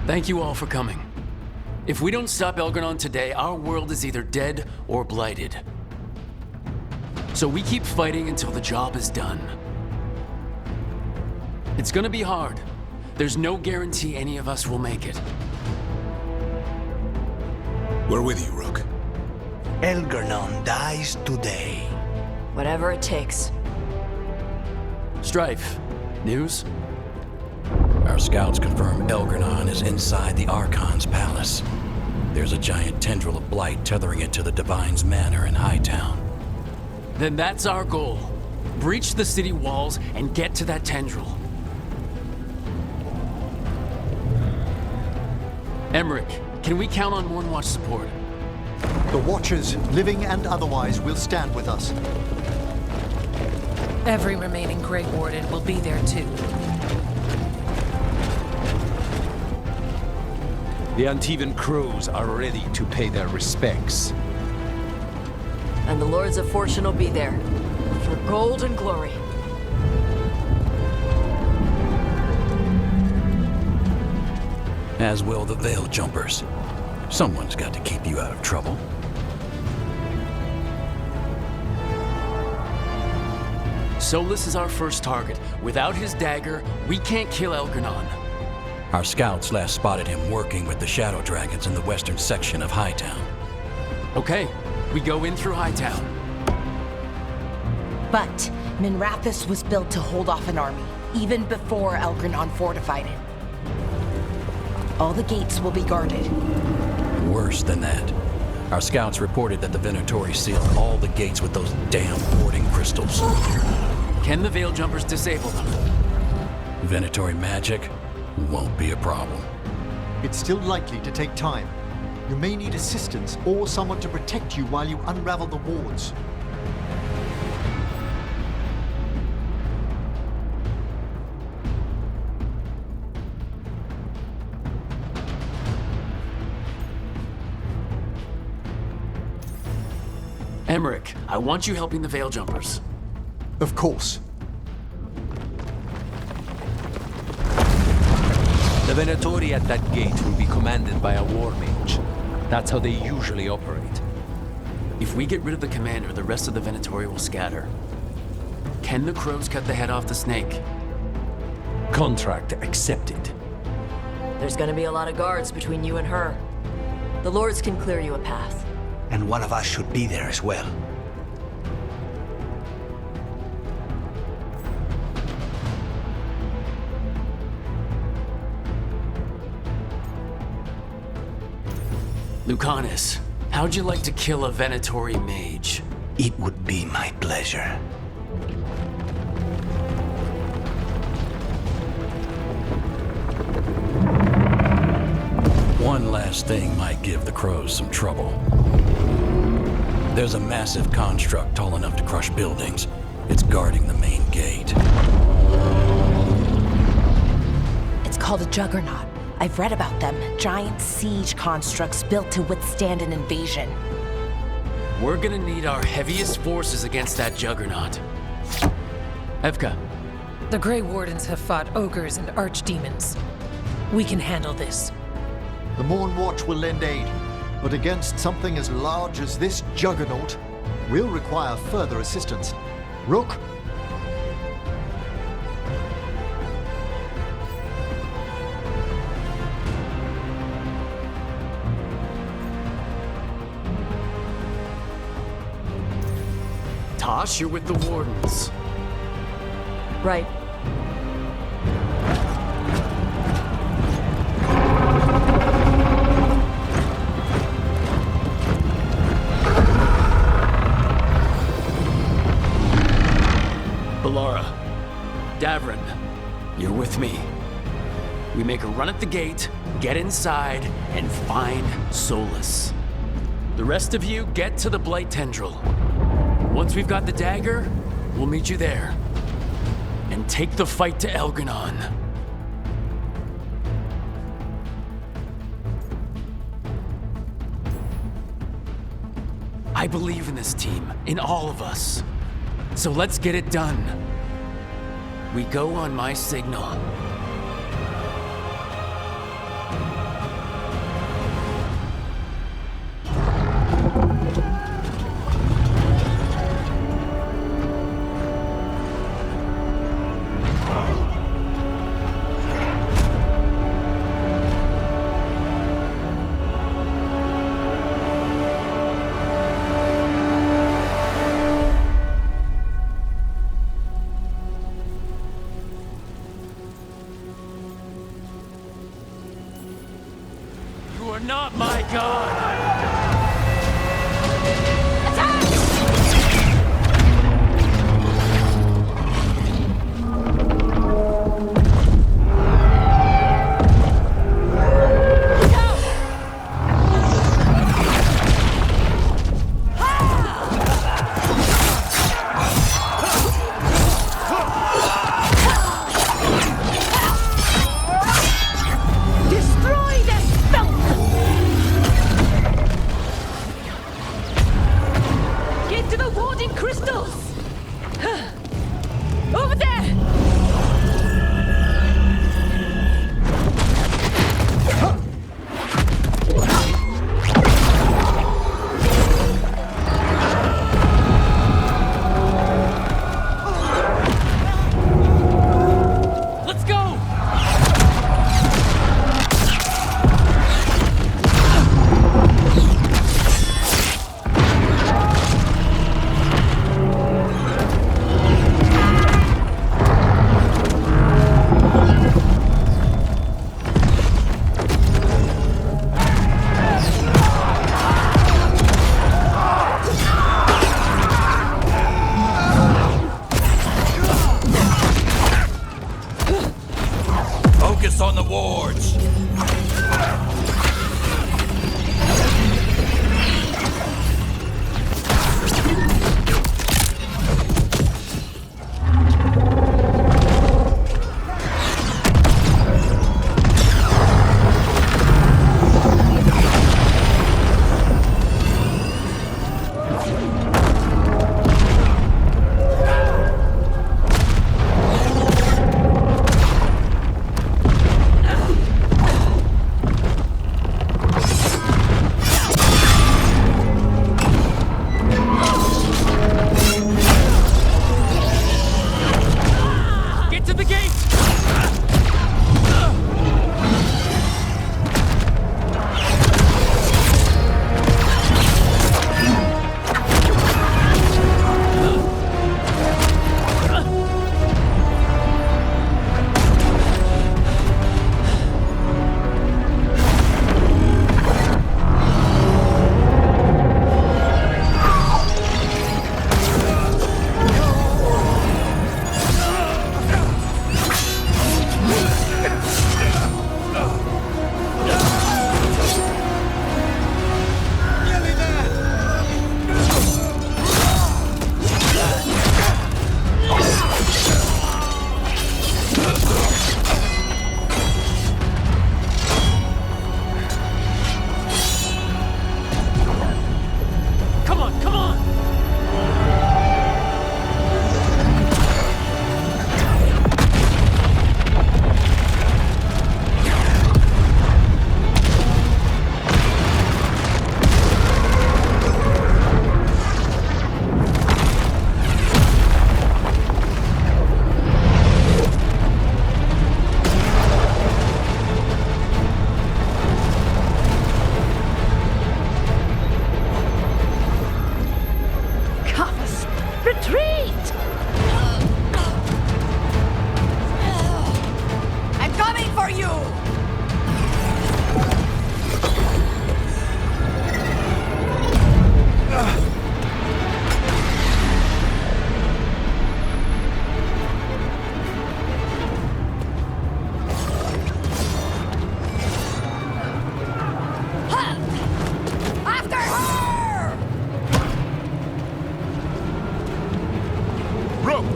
Thank you all for coming. If we don't stop Elgranon today, our world is either dead or blighted. So we keep fighting until the job is done. It's gonna be hard. There's no guarantee any of us will make it. We're with you, Rook. Elgranon dies today. Whatever it takes. Strife, news? Our scouts confirm Elgranon is inside the Archon's palace. There's a giant tendril of blight tethering it to the Divine's manor in Hightown. Then that's our goal. Breach the city walls and get to that tendril. Emmerich, can we count on Mournwatch support? The Watchers, living and otherwise, will stand with us. Every remaining Grey Warden will be there too. The Antivan Crows are ready to pay their respects. And the Lords of Fortune will be there. For gold and glory. As will the Veil Jumpers. Someone's got to keep you out of trouble. Solus is our first target. Without his dagger, we can't kill Elgranon. Our scouts last spotted him working with the Shadow Dragons in the western section of Hightown. Okay, we go in through Hightown. But Minrathous was built to hold off an army, even before Elgranon fortified it. All the gates will be guarded. Worse than that. Our scouts reported that the Venatori sealed all the gates with those damn warding crystals. Can the Veil Jumpers disable them? Venatori magic won't be a problem. It's still likely to take time. You may need assistance or someone to protect you while you unravel the wards. Emmerich, I want you helping the Veil Jumpers. Of course. The Venatori at that gate will be commanded by a war mage. That's how they usually operate. If we get rid of the commander, the rest of the Venatori will scatter. Can the crows cut the head off the snake? Contract accepted. There's gonna be a lot of guards between you and her. The Lords can clear you a path. And one of us should be there as well. Lucanus, how'd you like to kill a Venatori mage? It would be my pleasure. One last thing might give the crows some trouble. There's a massive construct tall enough to crush buildings. It's guarding the main gate. It's called a Juggernaut. I've read about them. Giant siege constructs built to withstand an invasion. We're gonna need our heaviest forces against that Juggernaut. Evka. The Grey Wardens have fought ogres and archdemons. We can handle this. The Mournwatch will lend aid, but against something as large as this Juggernaut, we'll require further assistance. Rook? Tosh, you're with the Wardens. Right. Balara, Davrin, you're with me. We make a run at the gate, get inside, and find Solus. The rest of you get to the Blight Tendril. Once we've got the dagger, we'll meet you there. And take the fight to Elgranon. I believe in this team, in all of us. So let's get it done. We go on my signal. not my god! Focus on the wards!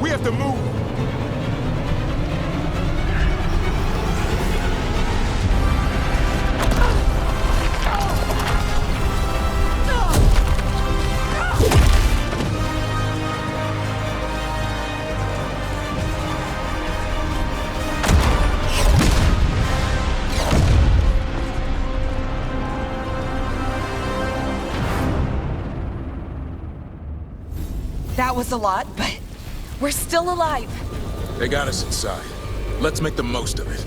We have to move! That was a lot, but we're still alive. They got us inside. Let's make the most of it.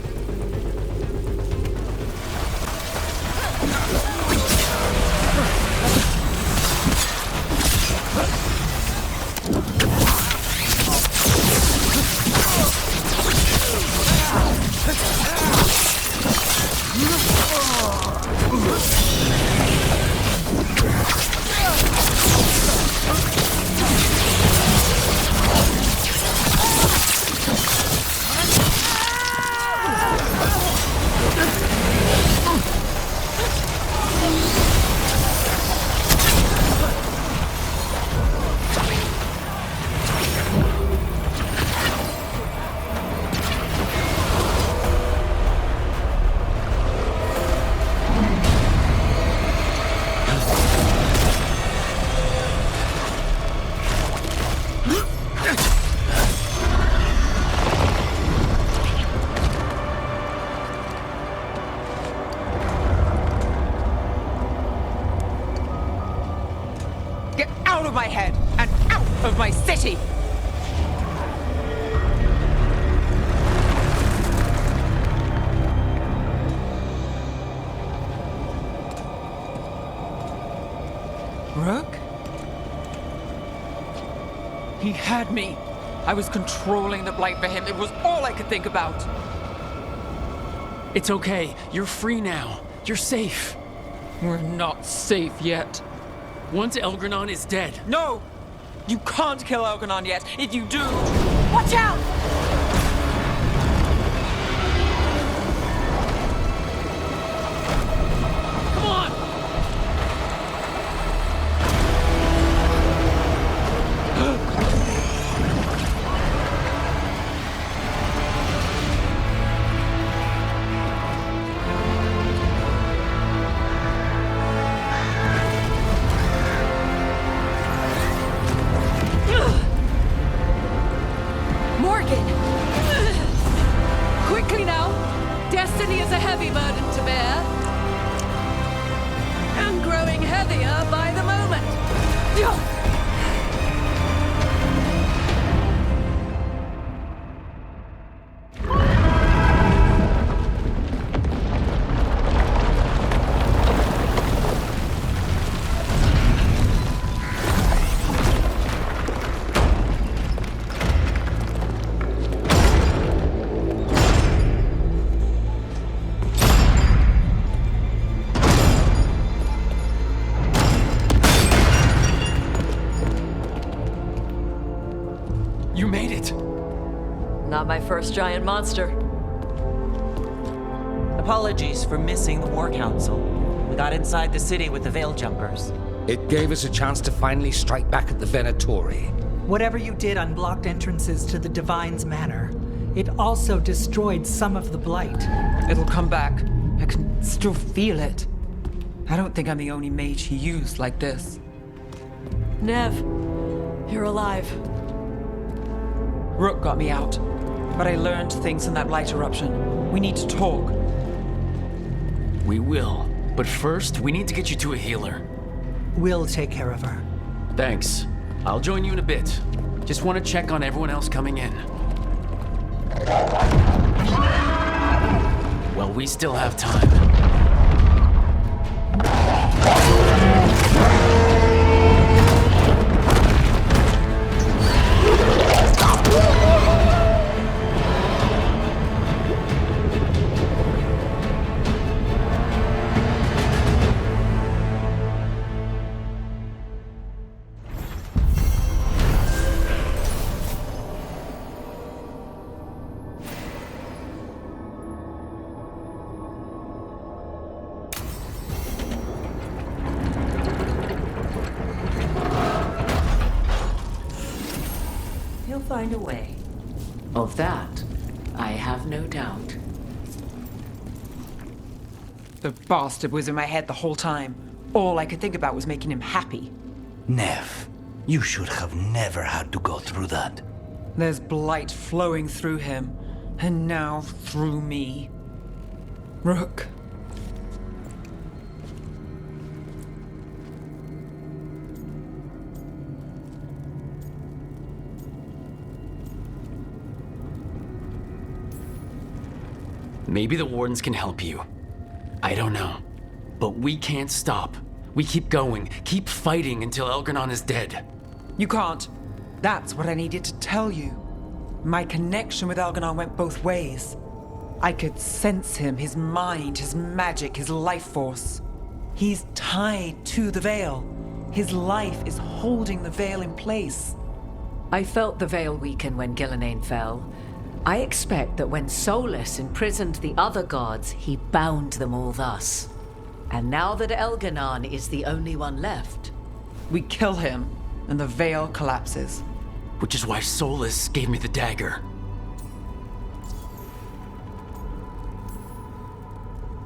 of my head and out of my city! Rook? He had me. I was controlling the Blight for him. It was all I could think about. It's okay. You're free now. You're safe. We're not safe yet. Once Elgranon is dead. No! You can't kill Elgranon yet. If you do... Watch out! Come on! Morgan! Quickly now! Destiny is a heavy burden to bear. And growing heavier by the moment. You made it. Not my first giant monster. Apologies for missing the War Council. We got inside the city with the Veil Jumpers. It gave us a chance to finally strike back at the Venatori. Whatever you did unblocked entrances to the Divine's Manor. It also destroyed some of the Blight. It'll come back. I can still feel it. I don't think I'm the only mage he used like this. Nev, you're alive. Rook got me out, but I learned things in that Blight eruption. We need to talk. We will. But first, we need to get you to a healer. We'll take care of her. Thanks. I'll join you in a bit. Just want to check on everyone else coming in. Well, we still have time. He'll find a way. Of that, I have no doubt. The bastard was in my head the whole time. All I could think about was making him happy. Nev, you should have never had to go through that. There's blight flowing through him, and now through me. Rook. Maybe the Wardens can help you. I don't know. But we can't stop. We keep going, keep fighting until Elgranon is dead. You can't. That's what I needed to tell you. My connection with Elgranon went both ways. I could sense him, his mind, his magic, his life force. He's tied to the Veil. His life is holding the Veil in place. I felt the Veil weaken when Gillenane fell. I expect that when Solus imprisoned the other gods, he bound them all thus. And now that Elgranon is the only one left, we kill him, and the Veil collapses. Which is why Solus gave me the dagger.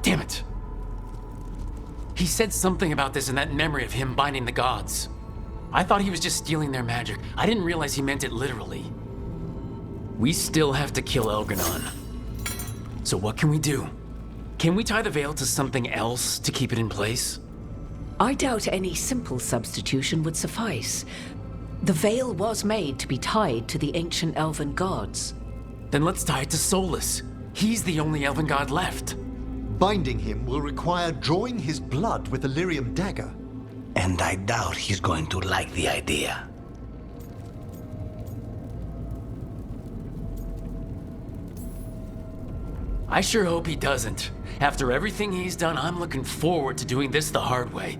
Damn it! He said something about this in that memory of him binding the gods. I thought he was just stealing their magic. I didn't realize he meant it literally. We still have to kill Elgranon. So what can we do? Can we tie the Veil to something else to keep it in place? I doubt any simple substitution would suffice. The veil was made to be tied to the ancient elven gods. Then let's tie it to Solus. He's the only elven god left. Binding him will require drawing his blood with the lyrium dagger. And I doubt he's going to like the idea. I sure hope he doesn't. After everything he's done, I'm looking forward to doing this the hard way.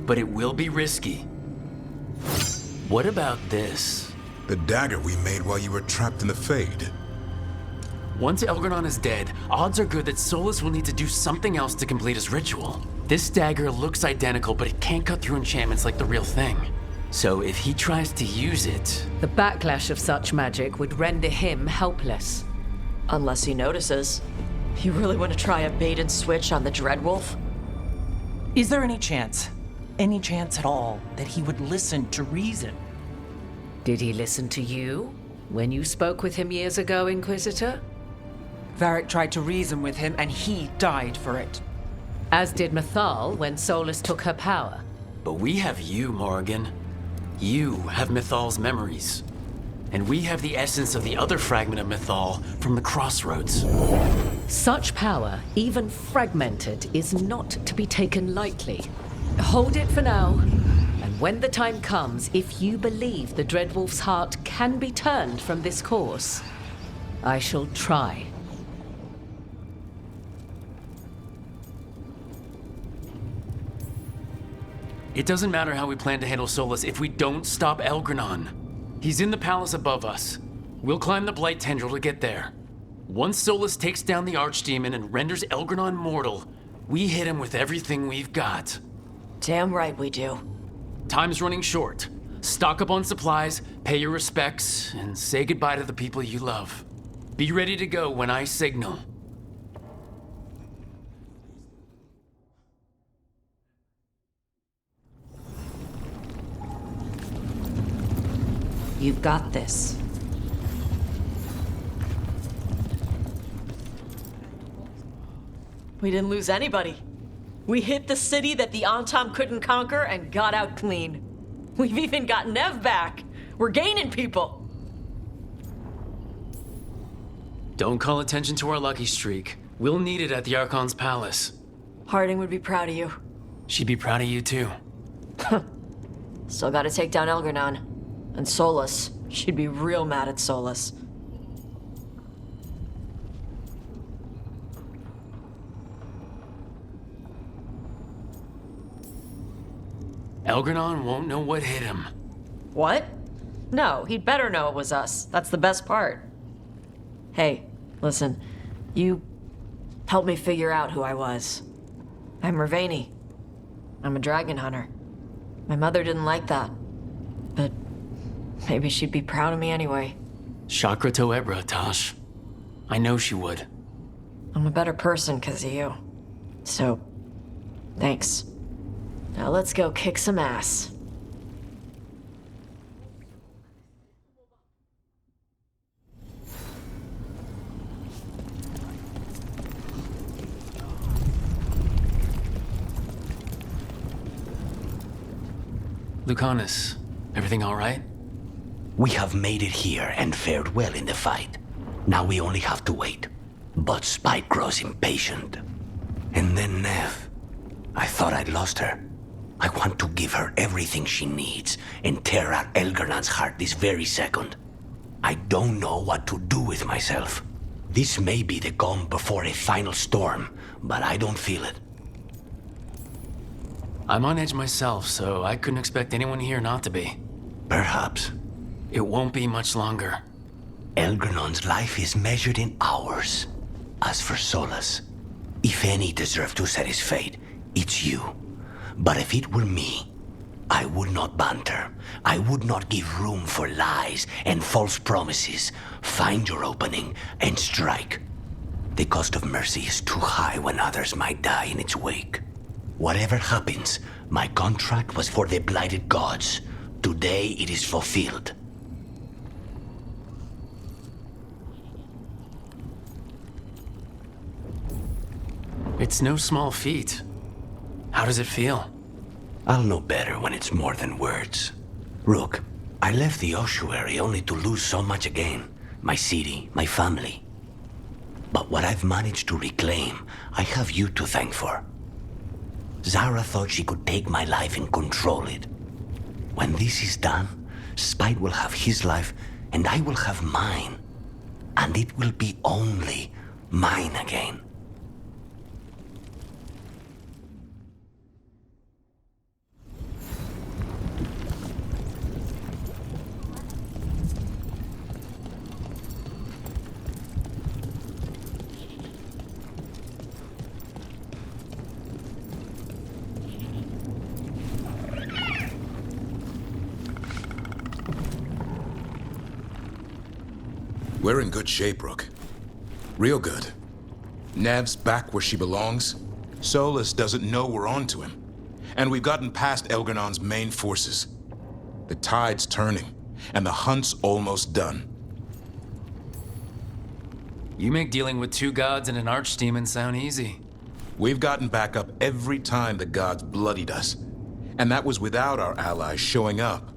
But it will be risky. What about this? The dagger we made while you were trapped in the Fade. Once Elgranon is dead, odds are good that Solus will need to do something else to complete his ritual. This dagger looks identical, but it can't cut through enchantments like the real thing. So if he tries to use it... The backlash of such magic would render him helpless. Unless he notices. You really want to try a bait and switch on the Dreadwolf? Is there any chance at all, that he would listen to reason? Did he listen to you when you spoke with him years ago, Inquisitor? Varric tried to reason with him, and he died for it. As did Mythal when Solus took her power. But we have you, Morrigan. You have Mythal's memories. And we have the essence of the other fragment of Mythal from the Crossroads. Such power, even fragmented, is not to be taken lightly. Hold it for now. And when the time comes, if you believe the Dreadwolf's heart can be turned from this course, I shall try. It doesn't matter how we plan to handle Solus if we don't stop Elgranon. He's in the palace above us. We'll climb the Blight Tendril to get there. Once Solus takes down the Archdemon and renders Elgranon mortal, we hit him with everything we've got. Damn right we do. Time's running short. Stock up on supplies, pay your respects, and say goodbye to the people you love. Be ready to go when I signal. You've got this. We didn't lose anybody. We hit the city that the Antam couldn't conquer and got out clean. We've even got Nev back. We're gaining people. Don't call attention to our lucky streak. We'll need it at the Archon's palace. Harding would be proud of you. She'd be proud of you too. Still gotta take down Elgranon. And Solus. She'd be real mad at Solus. Elgranon won't know what hit him. What? No, he'd better know it was us. That's the best part. Hey, listen. You helped me figure out who I was. I'm Mervani. I'm a dragon hunter. My mother didn't like that. But maybe she'd be proud of me anyway. Chakra to Ebra, Tosh. I know she would. I'm a better person because of you. So, thanks. Now let's go kick some ass. Lucanus, everything all right? We have made it here and fared well in the fight. Now we only have to wait. But Spike grows impatient. And then Nev. I thought I'd lost her. I want to give her everything she needs and tear out Elgernon's heart this very second. I don't know what to do with myself. This may be the calm before a final storm, but I don't feel it. I'm on edge myself, so I couldn't expect anyone here not to be. Perhaps. It won't be much longer. Elgernon's life is measured in hours. As for Solus, if any deserve to set his fate, it's you. But if it were me, I would not banter. I would not give room for lies and false promises. Find your opening and strike. The cost of mercy is too high when others might die in its wake. Whatever happens, my contract was for the blighted gods. Today it is fulfilled. It's no small feat. How does it feel? I'll know better when it's more than words. Rook, I left the ossuary only to lose so much again. My city, my family. But what I've managed to reclaim, I have you to thank for. Zara thought she could take my life and control it. When this is done, Spite will have his life, and I will have mine. And it will be only mine again. We're in good shape, Rook. Real good. Nev's back where she belongs. Solus doesn't know we're onto him. And we've gotten past Elgernon's main forces. The tide's turning, and the hunt's almost done. You make dealing with 2 gods and an archdemon sound easy. We've gotten back up every time the gods bloodied us. And that was without our allies showing up.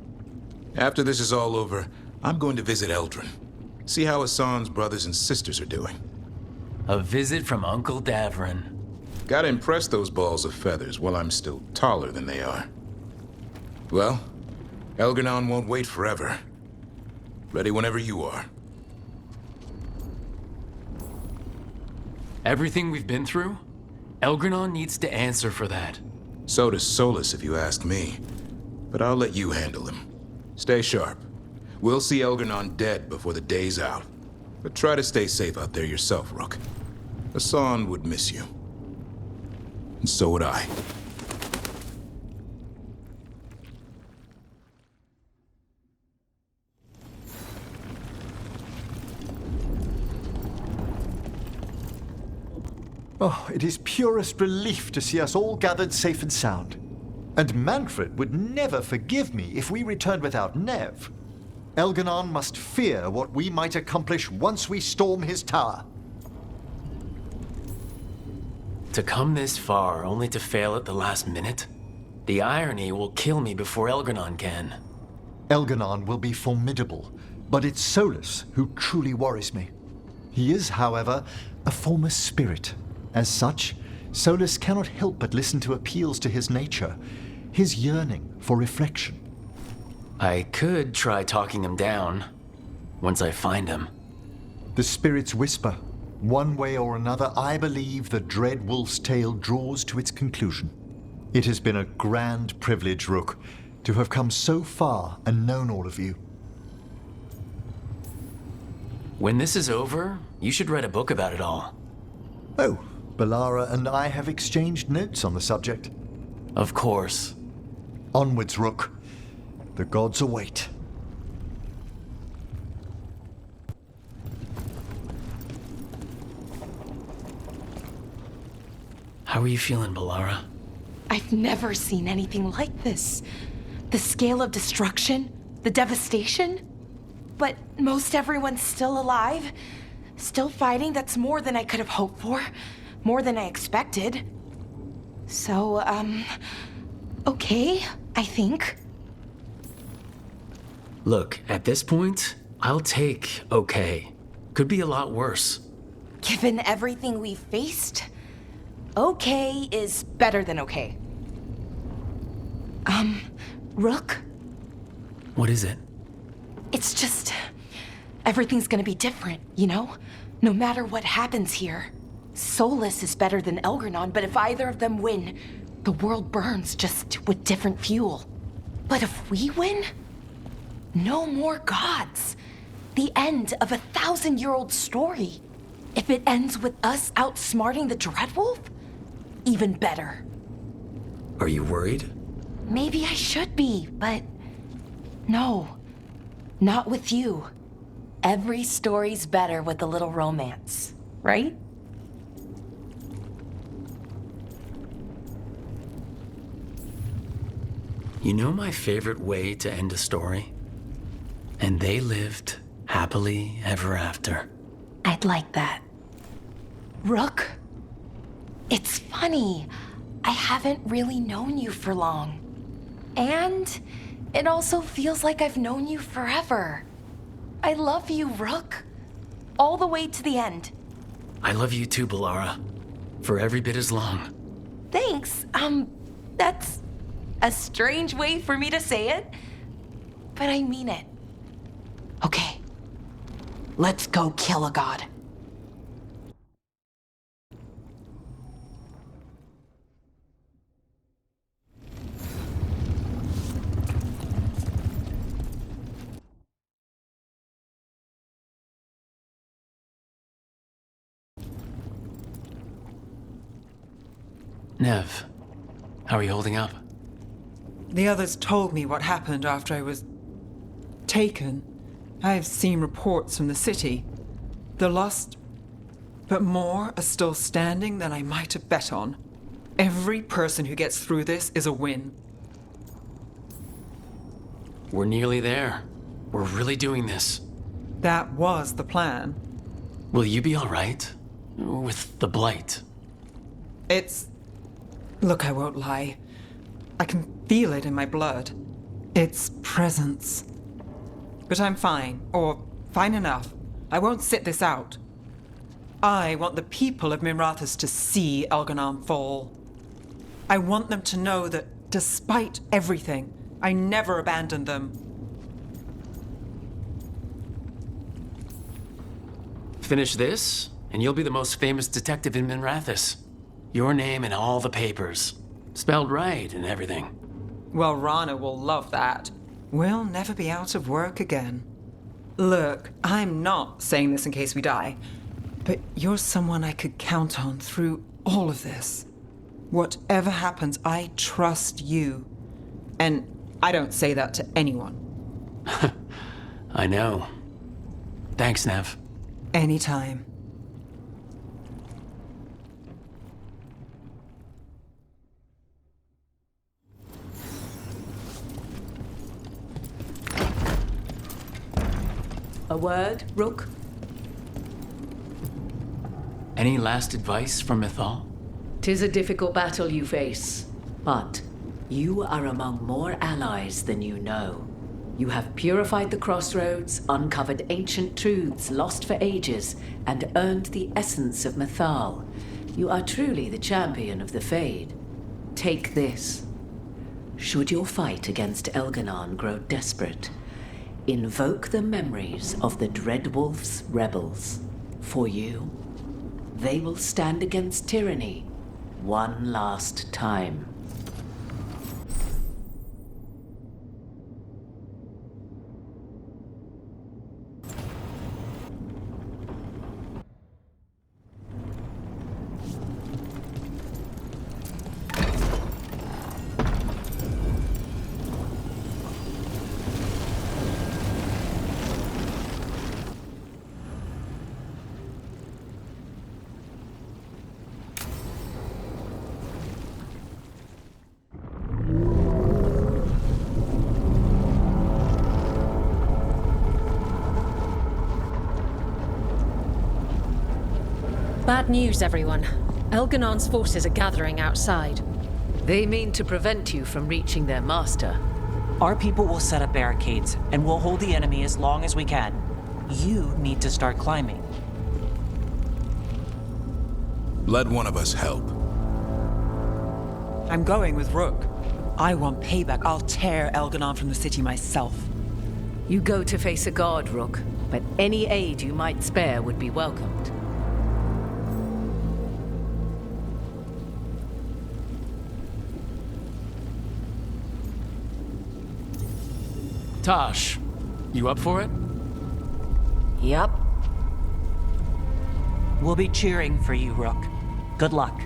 After this is all over, I'm going to visit Eldrin. See how Hassan's brothers and sisters are doing. A visit from Uncle Davrin. Gotta impress those balls of feathers while I'm still taller than they are. Well, Elgernon won't wait forever. Ready whenever you are. Everything we've been through? Elgernon needs to answer for that. So does Solus, if you ask me. But I'll let you handle him. Stay sharp. We'll see Elgernon dead before the day's out. But try to stay safe out there yourself, Rook. Hassan would miss you. And so would I. Oh, it is purest relief to see us all gathered safe and sound. And Manfred would never forgive me if we returned without Nev. Elgernon must fear what we might accomplish once we storm his tower. To come this far only to fail at the last minute? The irony will kill me before Elgernon can. Elgernon will be formidable, but it's Solus who truly worries me. He is, however, a former spirit. As such, Solus cannot help but listen to appeals to his nature, his yearning for reflection. I could try talking him down, once I find him. The spirits whisper. One way or another, I believe the dread wolf's tale draws to its conclusion. It has been a grand privilege, Rook, to have come so far and known all of you. When this is over, you should write a book about it all. Oh, Balara and I have exchanged notes on the subject. Of course. Onwards, Rook. The gods await. How are you feeling, Balara? I've never seen anything like this. The scale of destruction, the devastation. But most everyone's still alive, still fighting. That's more than I could have hoped for, more than I expected. So, okay, I think. Look, at this point, I'll take okay. Could be a lot worse. Given everything we've faced, okay is better than okay. Rook? What is it? It's just, everything's gonna be different, you know? No matter what happens here. Solus is better than Elgernon, but if either of them win, the world burns just with different fuel. But if we win, no more gods. The end of a 1,000-year-old story. If it ends with us outsmarting the Dreadwolf, even better. Are you worried? Maybe I should be, but no. Not with you. Every story's better with a little romance, right? You know my favorite way to end a story? And they lived happily ever after. I'd like that. Rook, it's funny. I haven't really known you for long. And it also feels like I've known you forever. I love you, Rook. All the way to the end. I love you too, Balara. For every bit as long. Thanks. That's a strange way for me to say it, but I mean it. Okay. Let's go kill a god. Nev, how are you holding up? The others told me what happened after I was taken. I've seen reports from the city. They're lost, but more are still standing than I might have bet on. Every person who gets through this is a win. We're nearly there. We're really doing this. That was the plan. Will you be all right? With the Blight? Look, I won't lie. I can feel it in my blood. Its presence. But I'm fine, or fine enough. I won't sit this out. I want the people of Minrathous to see Elganon fall. I want them to know that, despite everything, I never abandoned them. Finish this, and you'll be the most famous detective in Minrathous. Your name in all the papers. Spelled right and everything. Well, Rana will love that. We'll never be out of work again. Look, I'm not saying this in case we die, but you're someone I could count on through all of this. Whatever happens, I trust you. And I don't say that to anyone. I know. Thanks, Nev. Anytime. A word, Rook? Any last advice from Mythal? 'Tis a difficult battle you face, but you are among more allies than you know. You have purified the crossroads, uncovered ancient truths lost for ages, and earned the essence of Mythal. You are truly the champion of the Fade. Take this. Should your fight against Elganon grow desperate, invoke the memories of the Dreadwolf's rebels. For you, they will stand against tyranny one last time. Bad news, everyone. Elganon's forces are gathering outside. They mean to prevent you from reaching their master. Our people will set up barricades, and we'll hold the enemy as long as we can. You need to start climbing. Let one of us help. I'm going with Rook. I want payback. I'll tear Elganon from the city myself. You go to face a god, Rook, but any aid you might spare would be welcomed. Tosh, you up for it? Yup. We'll be cheering for you, Rook. Good luck.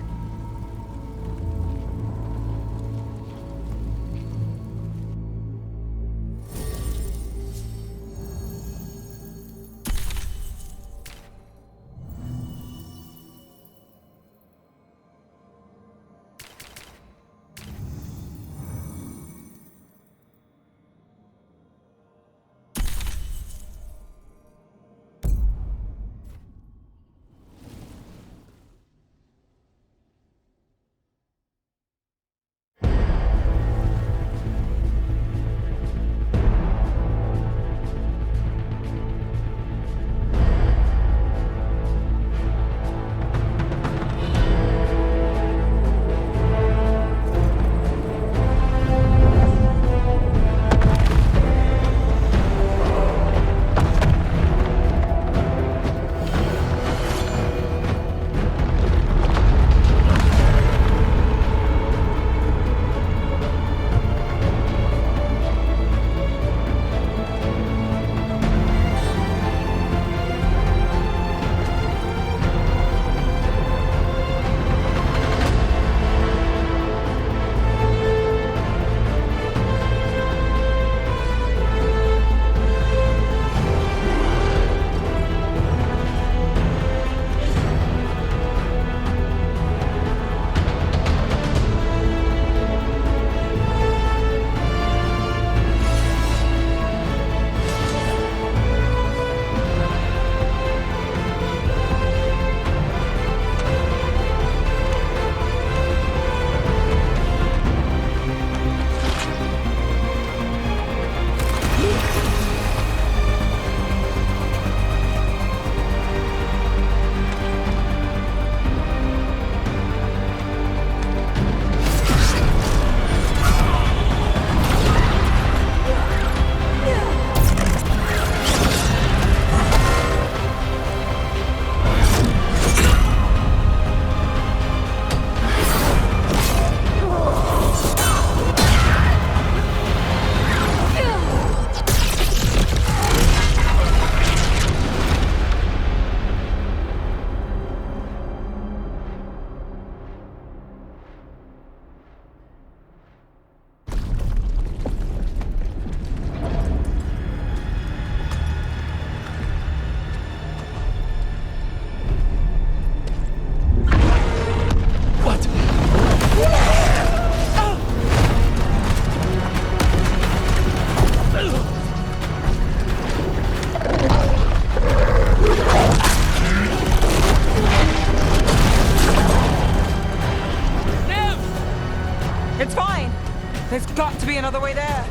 got to be another way there.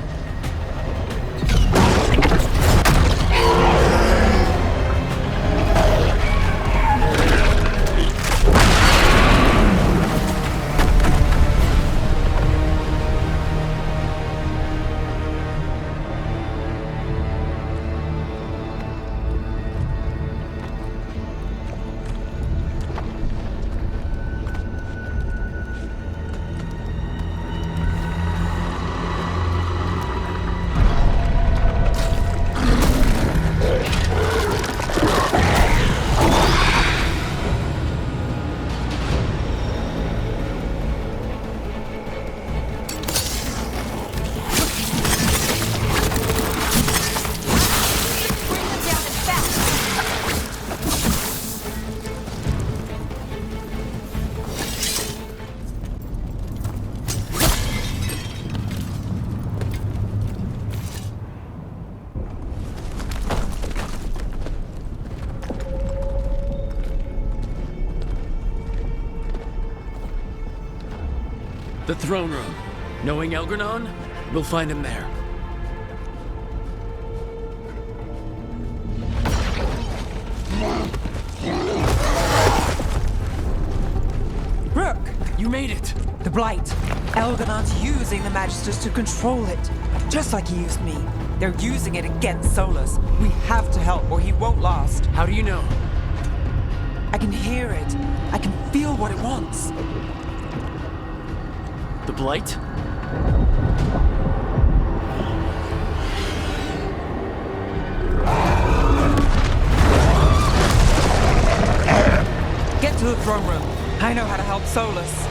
The throne room. Knowing Elgranon, we'll find him there. Rook! You made it! The Blight. Elganon's using the Magisters to control it. Just like he used me. They're using it against Solus. We have to help or he won't last. How do you know? I can hear it. I can feel what it wants. The Blight? Get to the throne room. I know how to help Solus.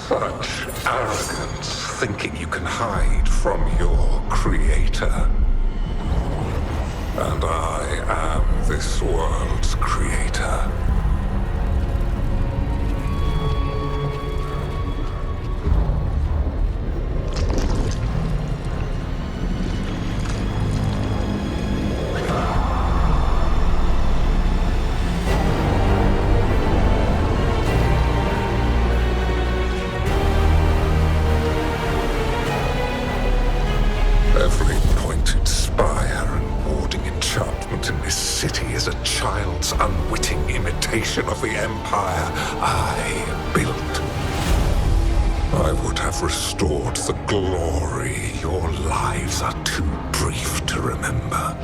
Such arrogance, thinking you can hide from your creator. And I am this world's creator. foundation of the Empire I built. I would have restored the glory. Your lives are too brief to remember.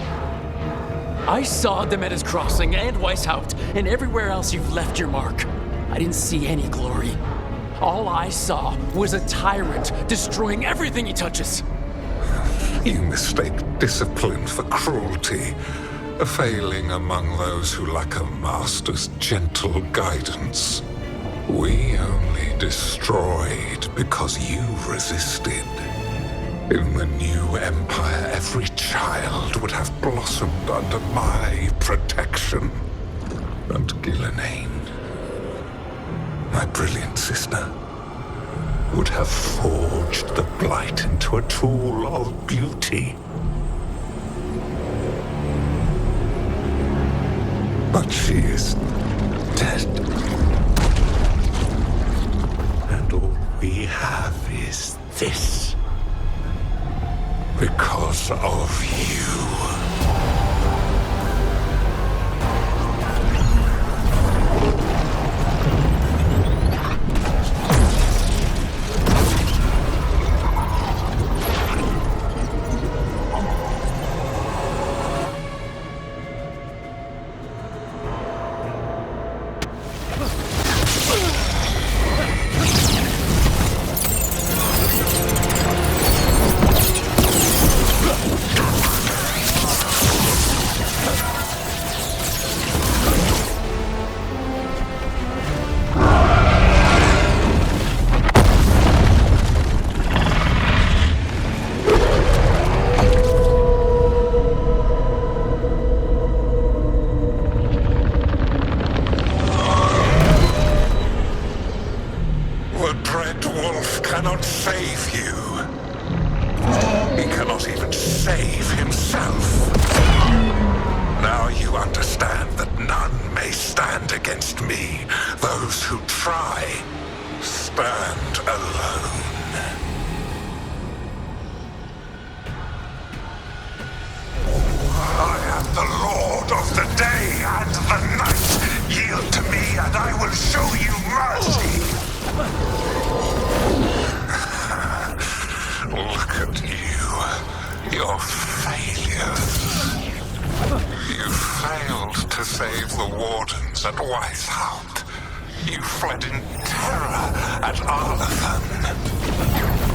I saw Demeter's Crossing and Weishaupt, and everywhere else you've left your mark. I didn't see any glory. All I saw was a tyrant destroying everything he touches. You mistake discipline for cruelty, a failing among those who lack a master's gentle guidance. We only destroyed because you resisted. In the new empire, every child would have blossomed under my protection. And Gillenane, my brilliant sister, would have forged the Blight into a tool of beauty. But she is dead. And all we have is this. Because of you.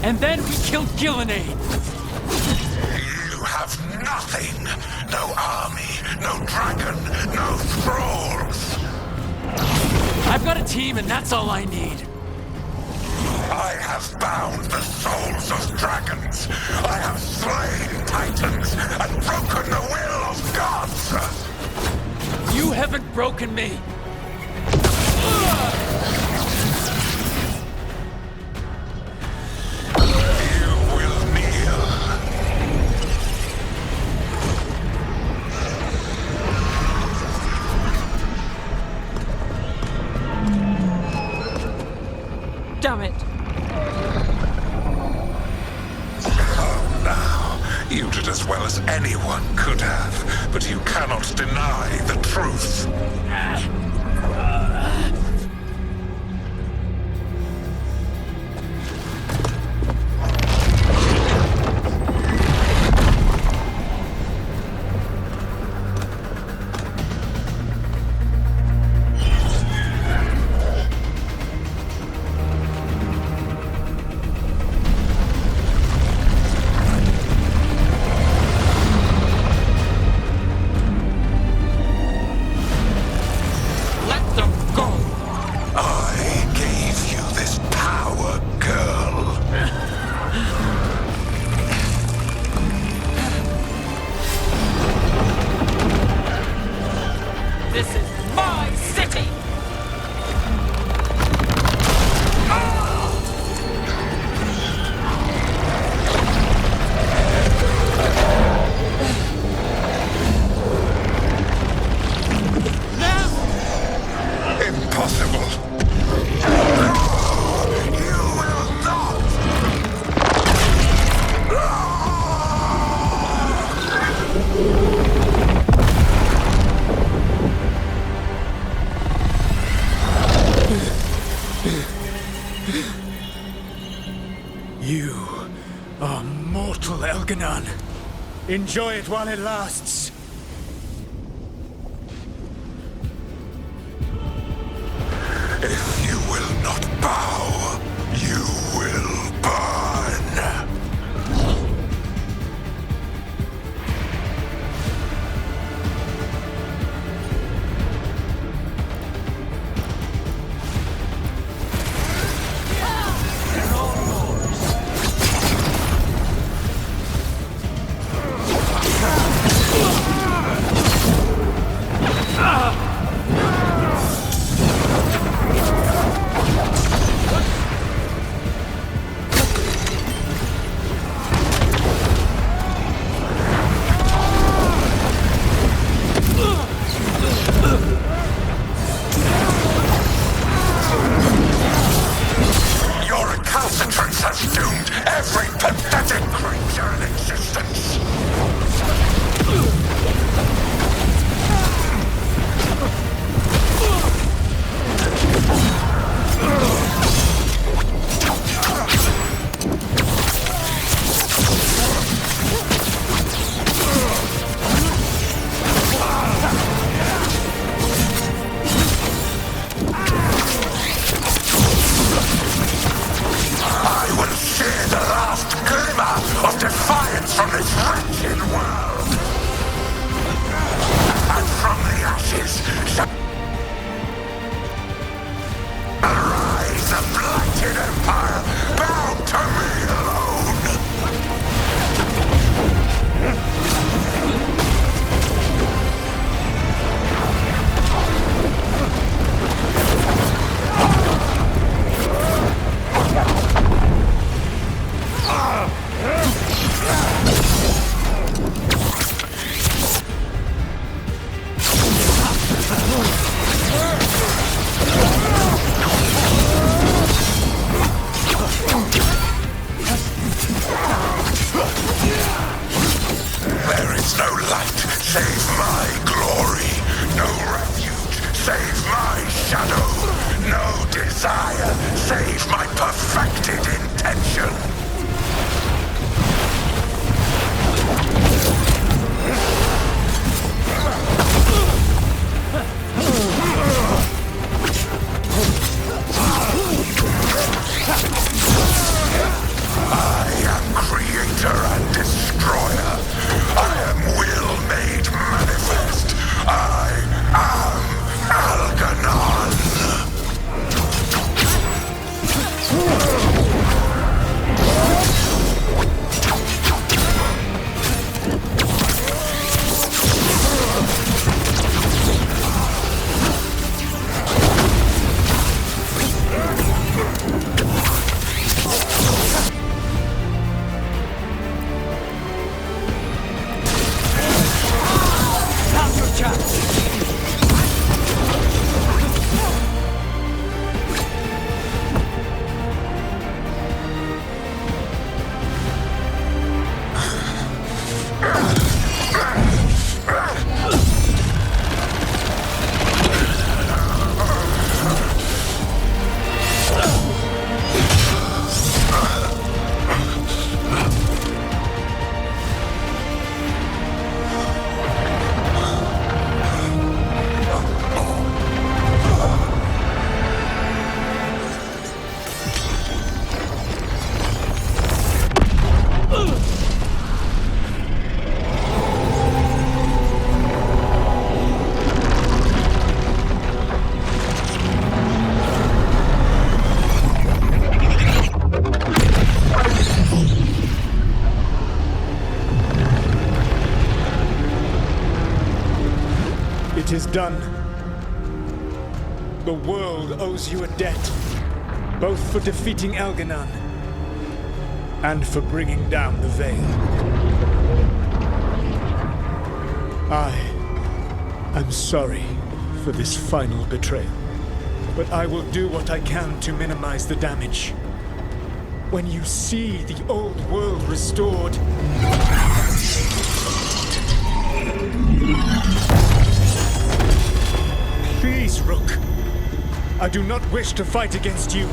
And then we killed Gillenane! You have nothing! No army, no dragon, no thralls! I've got a team and that's all I need. I have bound the souls of dragons. I have slain titans and broken the will of gods! You haven't broken me! Damn it. Oh, now. You did as well as anyone could have, but you cannot deny the truth. You are mortal, Elganon. Enjoy it while it lasts. If you will not bow, you will burn. It is done. The world owes you a debt, both for defeating Elganon and for bringing down the Veil. I am sorry for this final betrayal, but I will do what I can to minimize the damage. When you see the old world restored, please, Rook. I do not wish to fight against you.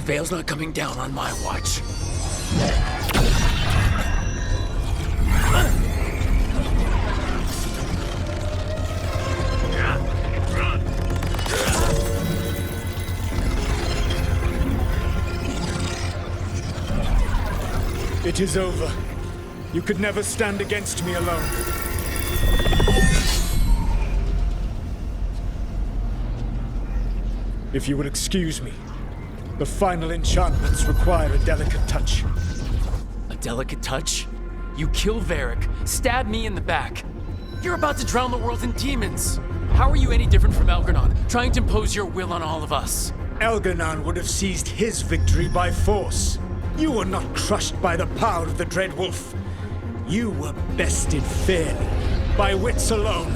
Veil's not coming down on my watch. It is over. You could never stand against me alone. If you will excuse me, the final enchantments require a delicate touch. A delicate touch? You kill Varric, stab me in the back. You're about to drown the world in demons. How are you any different from Elgernon, trying to impose your will on all of us? Elgernon would have seized his victory by force. You were not crushed by the power of the Dread Wolf. You were bested fairly, by wits alone.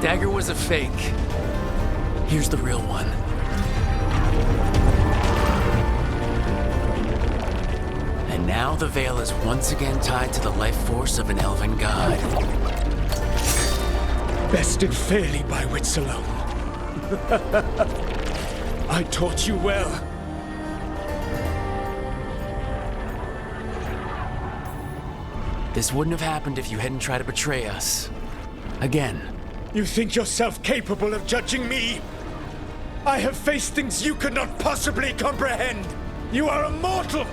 Dagger was a fake. Here's the real one. And now the Veil is once again tied to the life force of an elven god. Bested fairly by wits alone. I taught you well. This wouldn't have happened if you hadn't tried to betray us. Again. You think yourself capable of judging me? I have faced things you could not possibly comprehend. You are a mortal!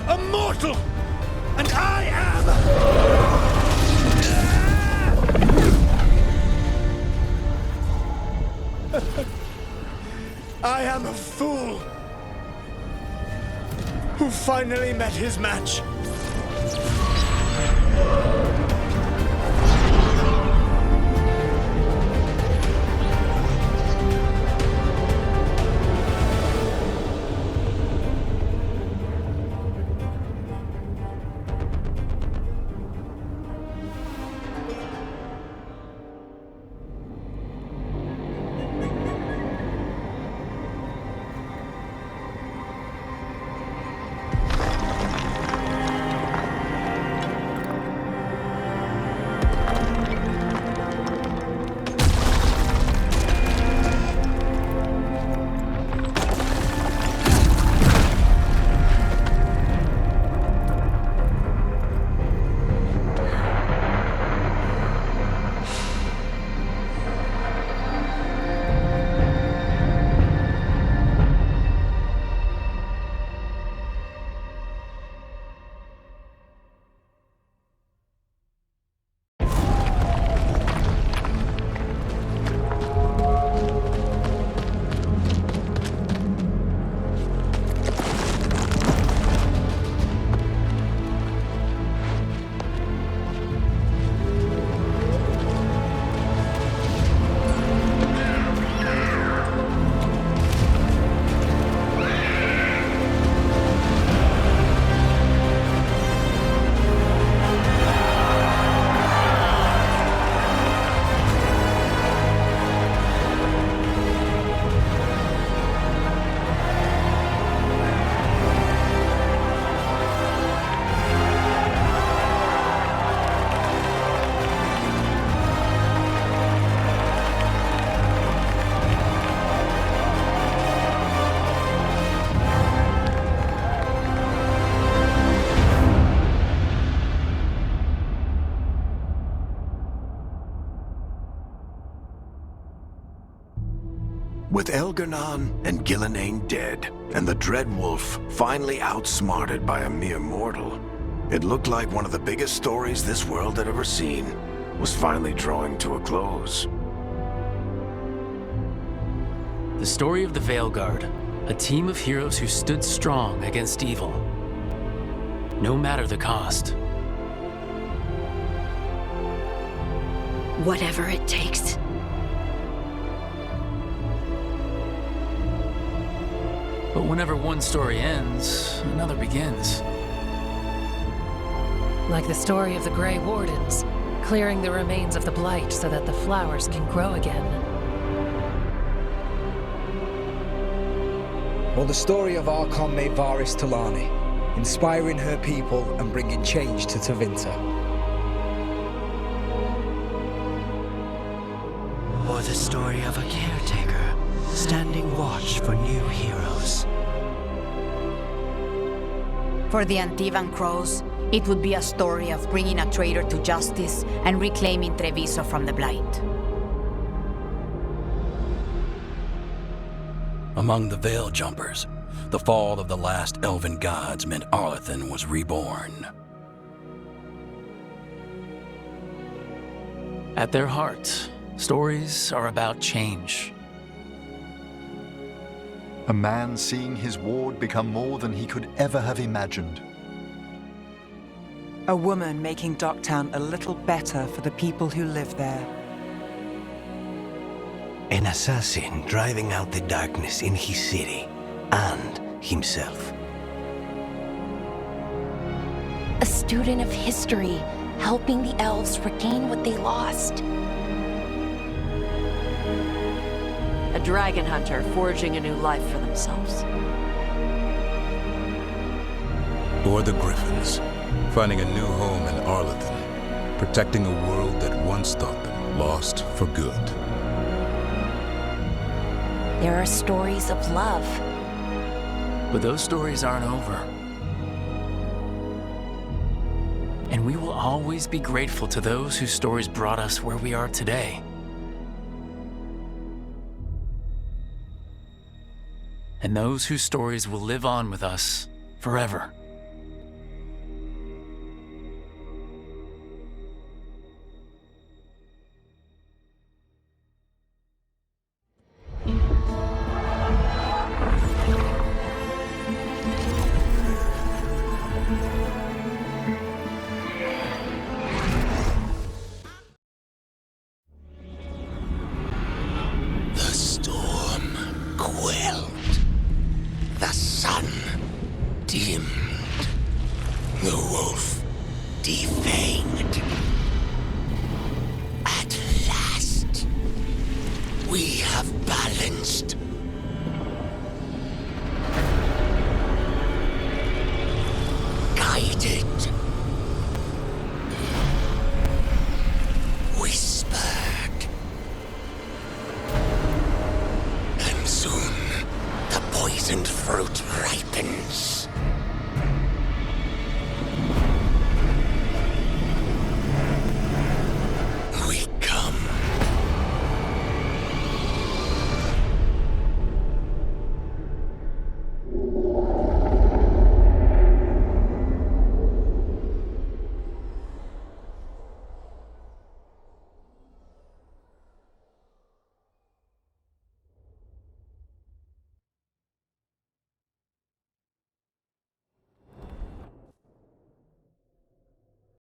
A mortal! And I am... I am a fool who finally met his match. With Elgernon and Gillenane dead, and the Dread Wolf finally outsmarted by a mere mortal, it looked like one of the biggest stories this world had ever seen was finally drawing to a close. The story of the Veilguard, a team of heroes who stood strong against evil, no matter the cost. Whatever it takes. But whenever one story ends, another begins. Like the story of the Grey Wardens, clearing the remains of the Blight so that the flowers can grow again. Or the story of Archon Maevaris Talani, inspiring her people and bringing change to Tevinter. Or the story of a caretaker, standing watch for new heroes. For the Antivan Crows, it would be a story of bringing a traitor to justice and reclaiming Treviso from the Blight. Among the Veil Jumpers, the fall of the last elven gods meant Arlathan was reborn. At their heart, stories are about change. A man seeing his ward become more than he could ever have imagined. A woman making Docktown a little better for the people who live there. An assassin driving out the darkness in his city and himself. A student of history, helping the elves regain what they lost. A dragon hunter forging a new life for themselves. Or the Griffins, finding a new home in Arlathan, protecting a world that once thought them lost for good. There are stories of love. But those stories aren't over. And we will always be grateful to those whose stories brought us where we are today. And those whose stories will live on with us forever. The storm quelled. The sun dimmed. The wolf defanged. At last, we have balanced. Guided. Whispered. And soon, the poisoned fruit ripens.